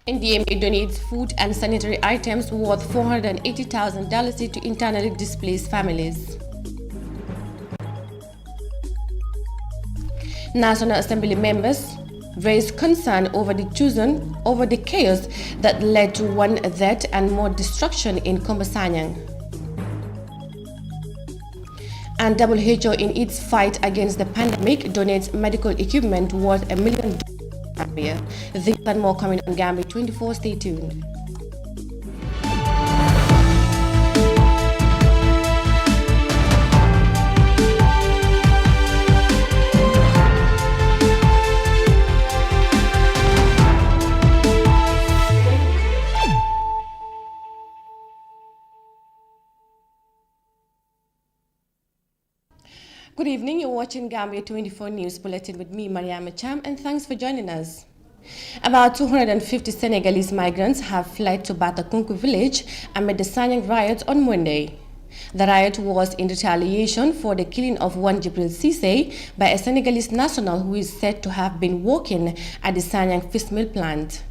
NDMA donates food and sanitary items worth $480,000 to internally displaced families. National Assembly members raised concern over the chaos that led to one death and more destruction in Sanyang. And WHO, in its fight against the pandemic, donates medical equipment worth $1 million to Gambia. This and more coming on Gambia 24. Stay tuned. Good evening, you're watching Gambia 24 News Bulletin with me, Mariama Cham, and thanks for joining us. About 250 Senegalese migrants have fled to Batakunku village amid the Sanyang riots on Monday. The riot was in retaliation for the killing of one Jibril Cisse by a Senegalese national who is said to have been working at the Sanyang fish mill plant.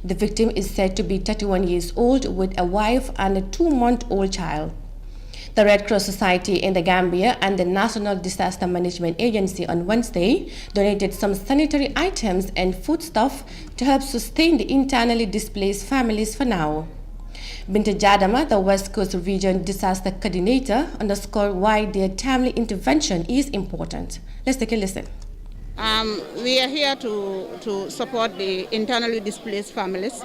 The victim is said to be 31 years old with a wife and a 2-month-old child. The Red Cross Society in the Gambia and the National Disaster Management Agency on Wednesday donated some sanitary items and foodstuff to help sustain the internally displaced families for now. Binta Jadama, the West Coast Region Disaster Coordinator, underscored why their timely intervention is important. Let's take a listen. We are here to support the internally displaced families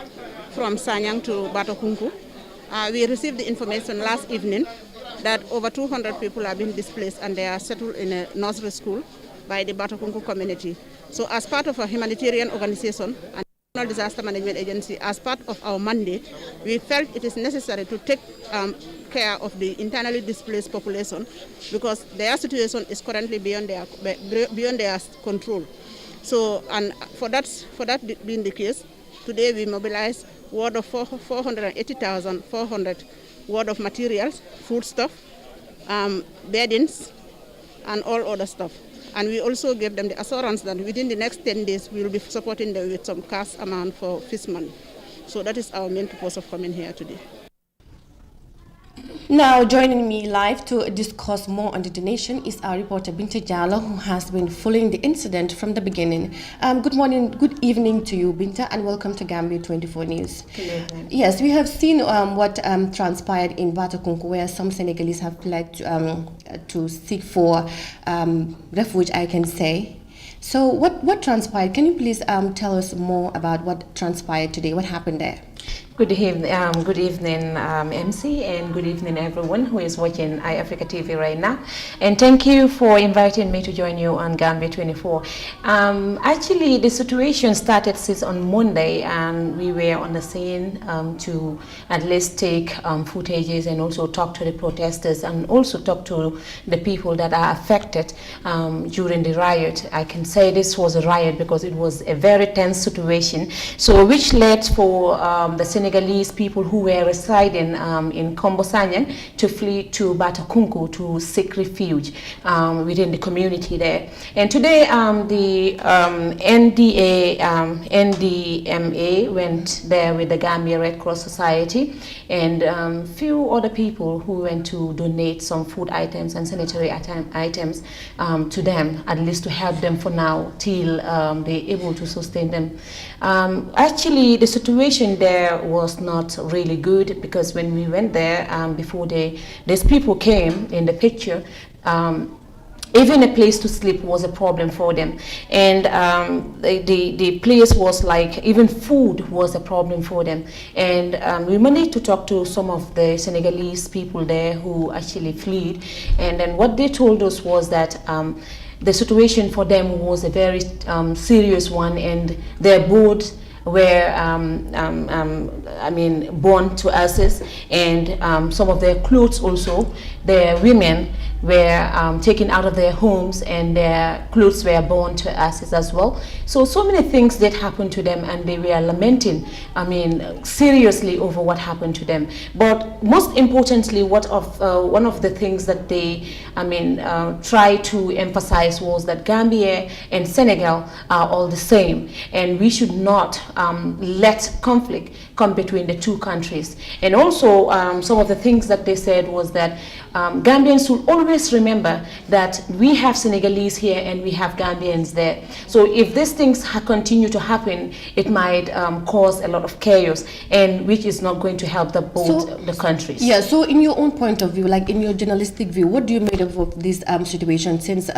from Sanyang to Batakunku. We received the information last evening that over 200 people have been displaced and they are settled in a nursery school by the Batakunku community. So as part of a humanitarian organization and National Disaster Management Agency, as part of our mandate, we felt it is necessary to take care of the internally displaced population because their situation is currently beyond their control. So, and for that being the case, today we mobilized worth of 480,400 worth of materials, foodstuff, beddings, and all other stuff. And we also gave them the assurance that within the next 10 days, we will be supporting them with some cash amount for fish money. So that is our main purpose of coming here today. Now, joining me live to discuss more on the donation is our reporter Binta Jallo, who has been following the incident from the beginning. Good morning, good evening to you, Binta, and welcome to Gambia 24 News. Good evening. Yes, we have seen what transpired in Batakunku, where some Senegalese have fled to seek for refuge, I can say. So, what transpired? Can you please tell us more about what transpired today? What happened there? Good evening, MC, and good evening, everyone who is watching iAfrica TV right now. And thank you for inviting me to join you on Gambia 24. Actually, the situation started since on Monday, and we were on the scene to at least take footages and also talk to the protesters and also talk to the people that are affected during the riot. I can say this was a riot because it was a very tense situation, so which led for the Senegalese people who were residing in Sanyang to flee to Batakunku to seek refuge within the community there. And today the NDMA went there with the Gambia Red Cross Society and few other people who went to donate some food items and sanitary items to them, at least to help them for now till they're able to sustain them. Actually, the situation there was not really good because when we went there before these people came in the picture, even a place to sleep was a problem for them, and the place was like even food was a problem for them. And we managed to talk to some of the Senegalese people there who actually fled, and then what they told us was that the situation for them was a very serious one, and their boat were burned to ashes, and some of their clothes also, their women, were taken out of their homes and their clothes were burned to ashes as well. So many things did happen to them, and they were lamenting, seriously over what happened to them. But most importantly, one of the things that they, tried to emphasize was that Gambia and Senegal are all the same, and we should not let conflict come between the two countries. And also, some of the things that they said was that Gambians should always remember that we have Senegalese here and we have Gambians there. So if these things continue to happen, it might cause a lot of chaos, and which is not going to help the countries. Yeah. So in your own point of view, like in your journalistic view, what do you make of this situation since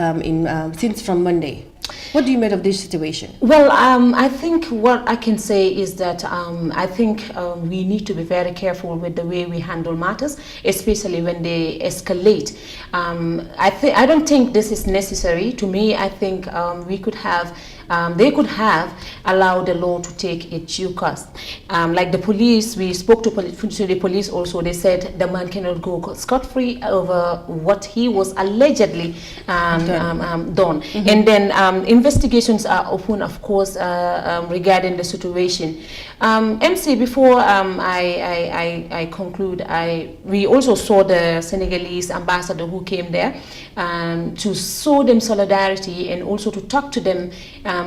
from Monday? What do you make of this situation? Well, I think what I can say is that I think we need to be very careful with the way we handle matters, especially when they escalate. I don't think this is necessary. To me, I think they could have allowed the law to take its due course. Like the police, we spoke to the police also. They said the man cannot go scot-free over what he was allegedly done. Mm-hmm. And then investigations are open, of course, regarding the situation. MC, before I conclude, we also saw the Senegalese ambassador who came there to show them solidarity and also to talk to them,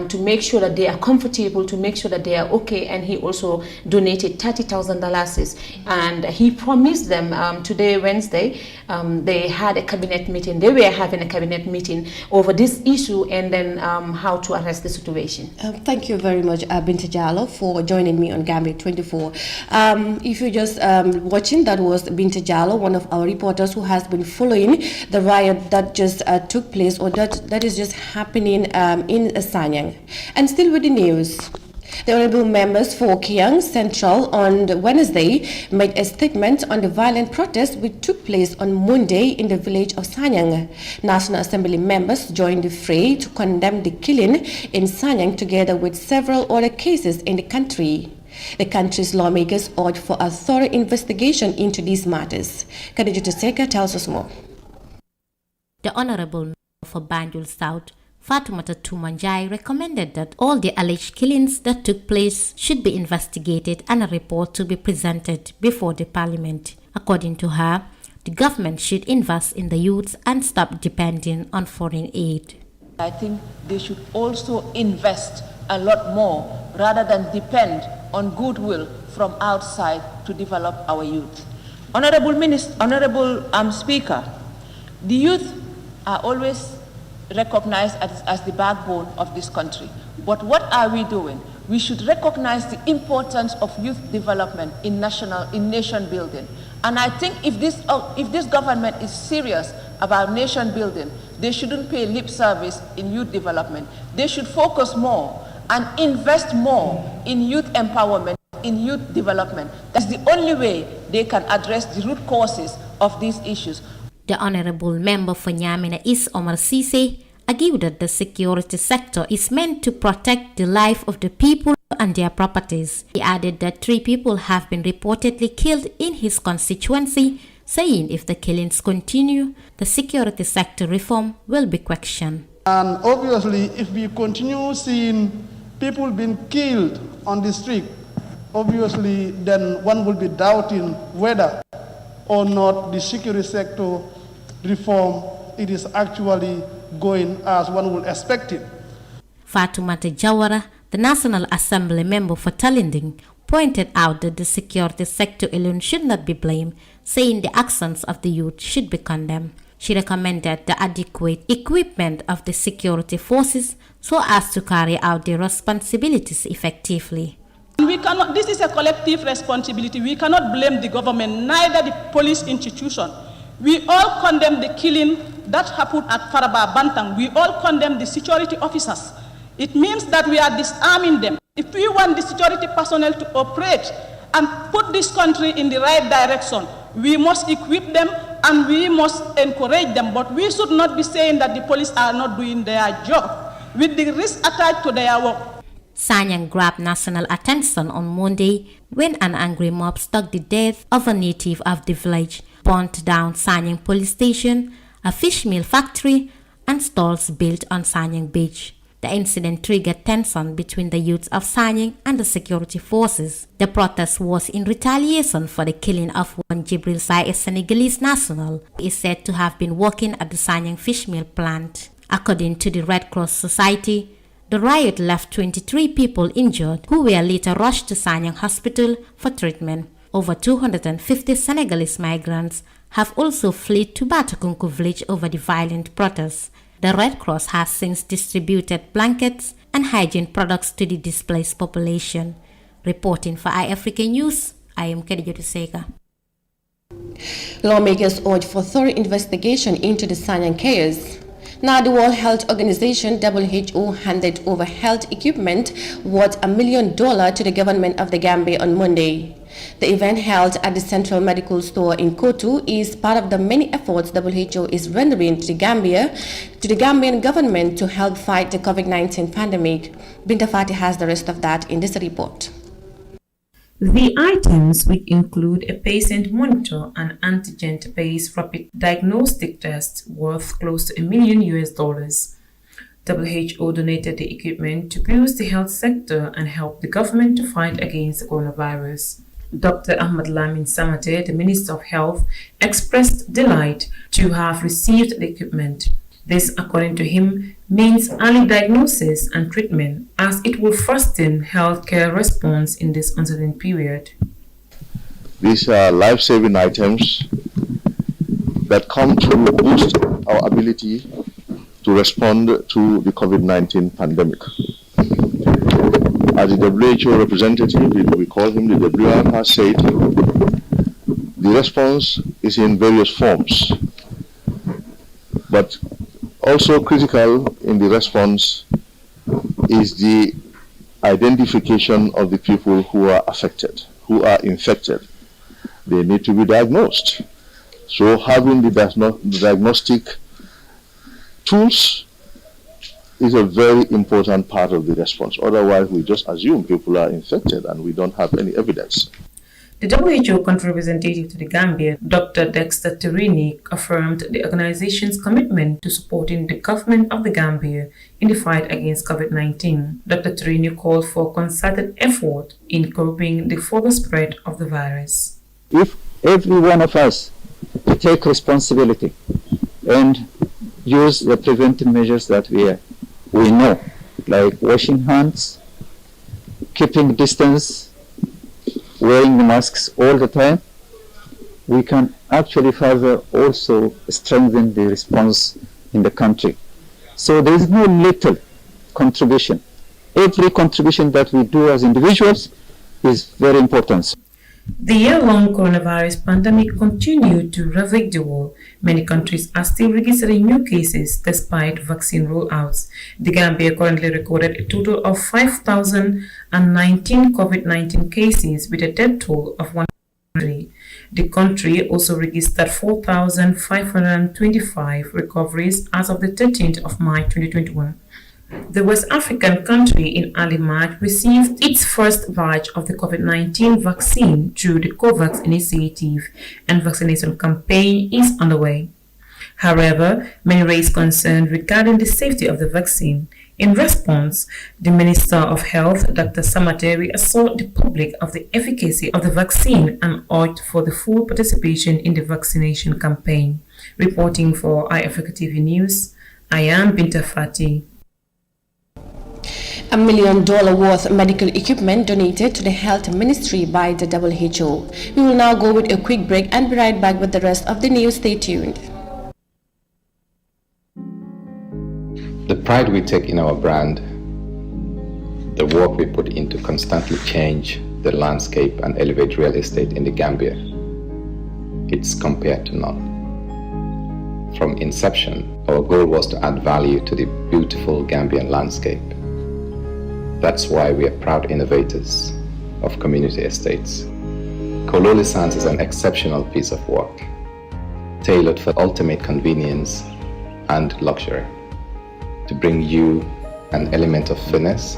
to make sure that they are comfortable, to make sure that they are okay. And he also donated $30,000, and he promised them today, Wednesday, they had a cabinet meeting. They were having a cabinet meeting over this issue, and then how to address the situation. Thank you very much, Binta Jallow, for joining me on Gambia 24. If you're just watching, that was Binta Jallow, one of our reporters who has been following the riot that just took place, or that is just happening in Sanyang. And still with the news. The honorable members for Kiang Central on Wednesday made a statement on the violent protest which took place on Monday in the village of Sanyang. National Assembly members joined the fray to condemn the killing in Sanyang together with several other cases in the country. The country's lawmakers urged for a thorough investigation into these matters. Khadija Toseka tells us more. The honorable member for Banjul South, Fatoumata Tumanjai, recommended that all the alleged killings that took place should be investigated and a report to be presented before the parliament. According to her, the government should invest in the youth and stop depending on foreign aid. I think they should also invest a lot more rather than depend on goodwill from outside to develop our youth. Honorable Speaker, the youth are always recognized as the backbone of this country. But what are we doing? We should recognize the importance of youth development in nation building. And I think if this government is serious about nation building, they shouldn't pay lip service in youth development. They should focus more and invest more in youth empowerment, in youth development. That's the only way they can address the root causes of these issues. The honorable member for Nyamena East, Omar Cisse, argued that the security sector is meant to protect the life of the people and their properties. He added that 3 people have been reportedly killed in his constituency, saying if the killings continue, the security sector reform will be questioned. And obviously, if we continue seeing people being killed on the street, obviously then one will be doubting whether or not the security sector reform, it is actually going as one would expect it. Fatoumata Jawara, the National Assembly member for Talinding, pointed out that the security sector alone should not be blamed, saying the actions of the youth should be condemned. She recommended the adequate equipment of the security forces so as to carry out their responsibilities effectively. This is a collective responsibility. We cannot blame the government, neither the police institution. We all condemn the killing that happened at Faraba Bantang. We all condemn the security officers. It means that we are disarming them. If we want the security personnel to operate and put this country in the right direction, we must equip them and we must encourage them. But we should not be saying that the police are not doing their job with the risk attached to their work. Sanyang grabbed national attention on Monday when an angry mob stalked the death of a native of the village, burnt down Sanyang police station, a fish meal factory, and stalls built on Sanyang Beach. The incident triggered tension between the youths of Sanyang and the security forces. The protest was in retaliation for the killing of one Jibril Sai, a Senegalese national, who is said to have been working at the Sanyang fish meal plant. According to the Red Cross Society, the riot left 23 people injured, who were later rushed to Sanyang Hospital for treatment. Over 250 Senegalese migrants have also fled to Batakunku village over the violent protests. The Red Cross has since distributed blankets and hygiene products to the displaced population. Reporting for iAfrica News, I am Khadija Seka. Lawmakers urge for thorough investigation into the Sanyang chaos. Now, the World Health Organization (WHO) handed over health equipment worth $1 million to the government of the Gambia on Monday. The event held at the Central Medical Store in Kotu is part of the many efforts WHO is rendering to the Gambian government to help fight the COVID-19 pandemic. Binta Fati has the rest of that in this report. The items, which include a patient monitor and antigen-based rapid diagnostic test worth close to $1 million. WHO donated the equipment to boost the health sector and help the government to fight against the coronavirus. Dr. Ahmad Lamin Samate, the Minister of Health, expressed delight to have received the equipment. This, according to him, means early diagnosis and treatment, as it will fasten healthcare response in this uncertain period. These are life-saving items that come to boost our ability to respond to the COVID-19 pandemic. As the WHO representative, we call him the WR, has said, the response is in various forms, but also critical in the response is the identification of the people who are affected, who are infected. They need to be diagnosed. So having the diagnostic tools is a very important part of the response. Otherwise, we just assume people are infected and we don't have any evidence. The WHO country representative to the Gambia, Dr. Dexter Tirini, affirmed the organization's commitment to supporting the government of the Gambia in the fight against COVID-19. Dr. Tirini called for concerted effort in curbing the further spread of the virus. If every one of us take responsibility and use the preventive measures that we know, like washing hands, keeping distance, wearing masks all the time, we can actually further also strengthen the response in the country. So there is no little contribution. Every contribution that we do as individuals is very important. The year-long coronavirus pandemic continued to ravage the world. Many countries are still registering new cases despite vaccine rollouts. The Gambia currently recorded a total of 5,019 COVID-19 cases with a death toll of 103. The country also registered 4,525 recoveries as of the 13th of March 2021. The West African country in early March received its first batch of the COVID-19 vaccine through the COVAX initiative, and vaccination campaign is underway. However, many raised concern regarding the safety of the vaccine. In response, the Minister of Health, Dr. Samateri, assured the public of the efficacy of the vaccine and urged for the full participation in the vaccination campaign. Reporting for iAfrica TV News, I am Binta Fati. $1 million worth medical equipment donated to the Health Ministry by the WHO. We will now go with a quick break and be right back with the rest of the news. Stay tuned. The pride we take in our brand, the work we put into constantly change the landscape and elevate real estate in the Gambia, it's compared to none. From inception, our goal was to add value to the beautiful Gambian landscape. That's why we are proud innovators of community estates. Kololi Sands is an exceptional piece of work, tailored for ultimate convenience and luxury, to bring you an element of finesse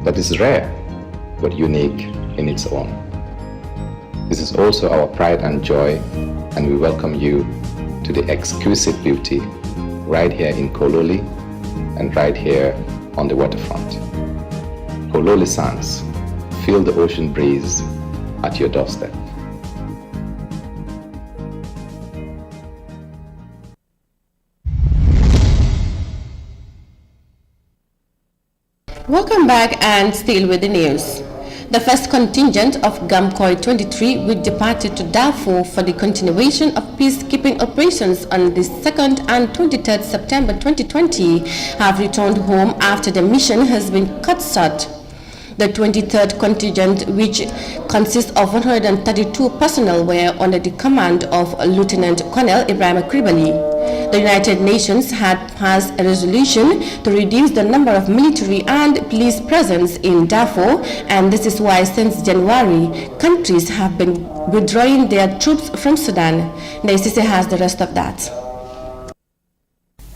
that is rare but unique in its own. This is also our pride and joy, and we welcome you to the exquisite beauty right here in Kololi and right here on the waterfront. Kololi Sands, feel the ocean breeze at your doorstep. Welcome back and still with the news. The first contingent of GAMCOI 23, which departed to Darfur for the continuation of peacekeeping operations on the 2nd and 23rd September 2020, have returned home after the mission has been cut short. The 23rd contingent, which consists of 132 personnel, were under the command of Lieutenant Colonel Ibrahim Kribali. The United Nations had passed a resolution to reduce the number of military and police presence in Darfur, and this is why since January, countries have been withdrawing their troops from Sudan. Naisise has the rest of that.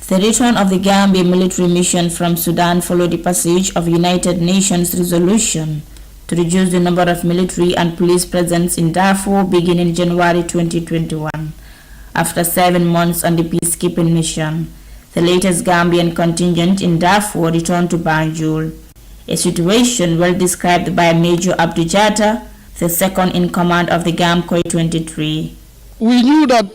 The return of the Gambia military mission from Sudan followed the passage of United Nations resolution to reduce the number of military and police presence in Darfur beginning January 2021. After 7 months on the peacekeeping mission, the latest Gambian contingent in Darfur returned to Banjul, a situation well described by Major Abdou Jatta, the second in command of the GAMCOI 23. We knew that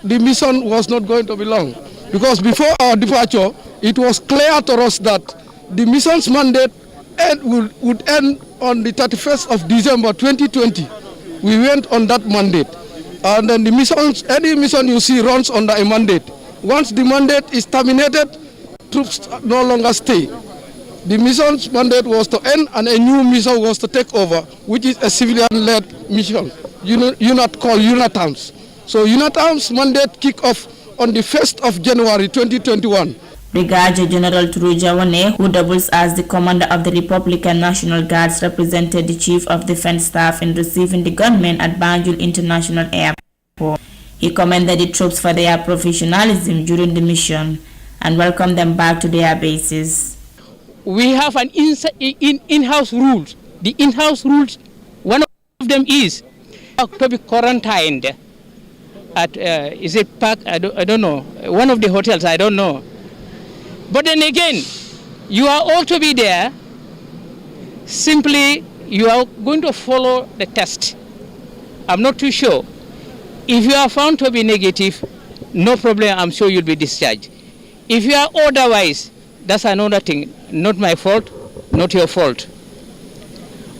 the mission was not going to be long, because before our departure, it was clear to us that the mission's mandate would end on the 31st of December 2020. We went on that mandate. And then the missions, any mission you see runs under a mandate. Once the mandate is terminated, troops no longer stay. The mission's mandate was to end and a new mission was to take over, which is a civilian-led mission, unit called UNATAMS. So UNATAMS mandate kick off on the 1st of January 2021. Brigadier General Turujawane, who doubles as the commander of the Republican National Guards, represented the Chief of Defense Staff in receiving the gunmen at Banjul International Airport. He commended the troops for their professionalism during the mission and welcomed them back to their bases. We have an in-house rules. The in-house rules, one of them is to be quarantined at, is it Park? I don't know. One of the hotels, I don't know. But then again, you are all to be there. Simply, you are going to follow the test. I'm not too sure. If you are found to be negative, no problem, I'm sure you'll be discharged. If you are otherwise, that's another thing. Not my fault, not your fault.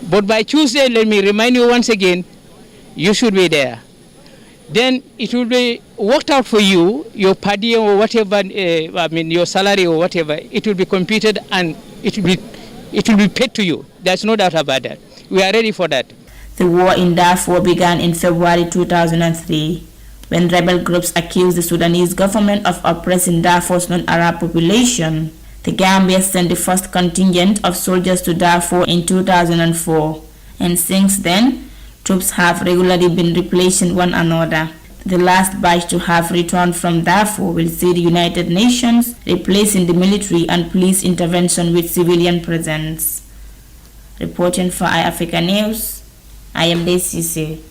But by Tuesday, let me remind you once again, you should be there. Then it will be worked out for you, your per diem or whatever, your salary or whatever, it will be computed and it will be paid to you. There's no doubt about that. We are ready for that. The war in Darfur began in February 2003, when rebel groups accused the Sudanese government of oppressing Darfur's non-Arab population. The Gambia sent the first contingent of soldiers to Darfur in 2004, and since then, troops have regularly been replacing one another. The last batch to have returned from Darfur will see the United Nations replacing the military and police intervention with civilian presence. Reporting for iAfrica News, I am Naisise.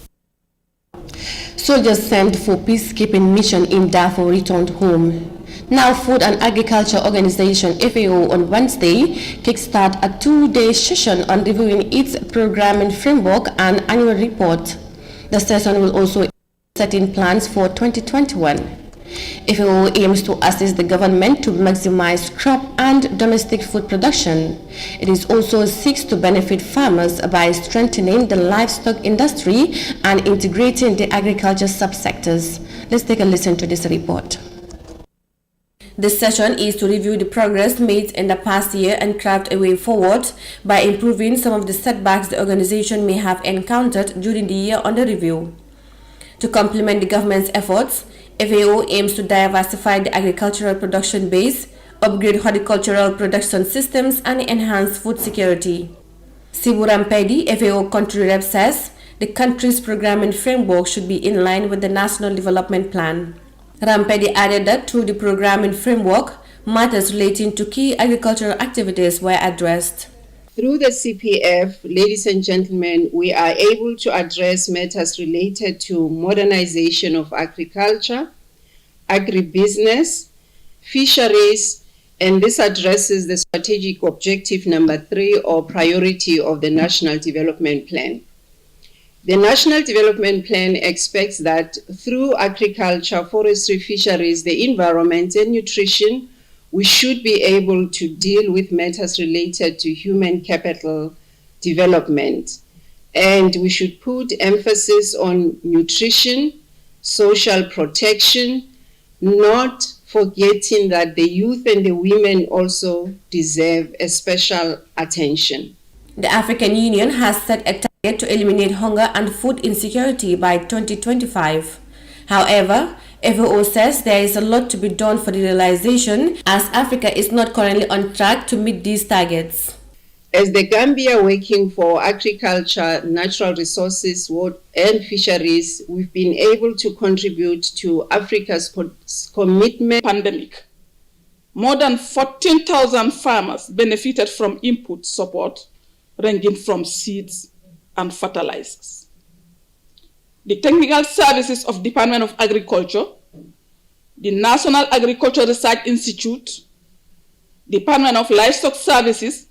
Soldiers sent for peacekeeping mission in Darfur returned home. Now, Food and Agriculture Organization FAO on Wednesday kickstart a 2-day session on reviewing its programming framework and annual report. The session will also set in plans for 2021. FAO aims to assist the government to maximize crop and domestic food production. It is also seeks to benefit farmers by strengthening the livestock industry and integrating the agriculture subsectors. Let's take a listen to this report. This session is to review the progress made in the past year and craft a way forward by improving some of the setbacks the organization may have encountered during the year under review. To complement the government's efforts, FAO aims to diversify the agricultural production base, upgrade horticultural production systems, and enhance food security. Sibu Rampedi, FAO country rep, says the country's programming framework should be in line with the National Development Plan. Rampedi added that through the programming framework, matters relating to key agricultural activities were addressed. Through the CPF, ladies and gentlemen, we are able to address matters related to modernization of agriculture, agribusiness, fisheries, and this addresses the strategic objective number 3 or priority of the National Development Plan. The National Development Plan expects that through agriculture, forestry, fisheries, the environment, and nutrition, we should be able to deal with matters related to human capital development. And we should put emphasis on nutrition, social protection, not forgetting that the youth and the women also deserve a special attention. The African Union has set a target to eliminate hunger and food insecurity by 2025. However, FAO says there is a lot to be done for the realization, as Africa is not currently on track to meet these targets. As the Gambia working for agriculture, natural resources, and fisheries, we've been able to contribute to Africa's commitment. Pandemic. More than 14,000 farmers benefited from input support ranging from seeds and fertilizers. The technical services of Department of Agriculture, the National Agricultural Research Institute, Department of Livestock Services,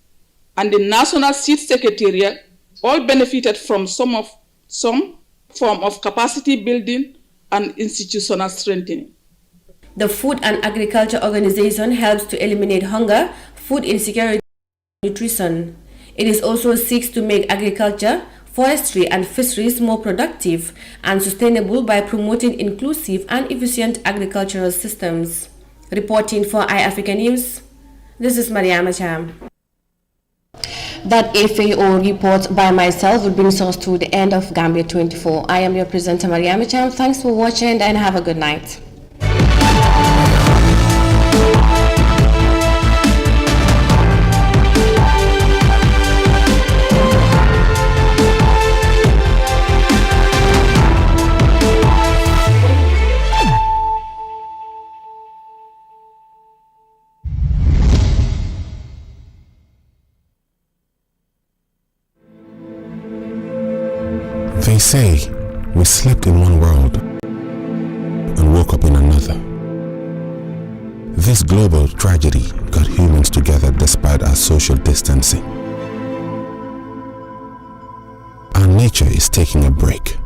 and the National Seed Secretariat all benefited from some form of capacity building and institutional strengthening. The Food and Agriculture Organization helps to eliminate hunger, food insecurity, and nutrition. It also seeks to make agriculture, forestry, and fisheries more productive and sustainable by promoting inclusive and efficient agricultural systems. Reporting for iAfrica News, this is Mariama Cham. That FAO report by myself will bring us to the end of Gambia 24. I am your presenter, Mariama Cham. Thanks for watching and have a good night. They say we slept in one world and woke up in another. This global tragedy got humans together despite our social distancing. Our nature is taking a break.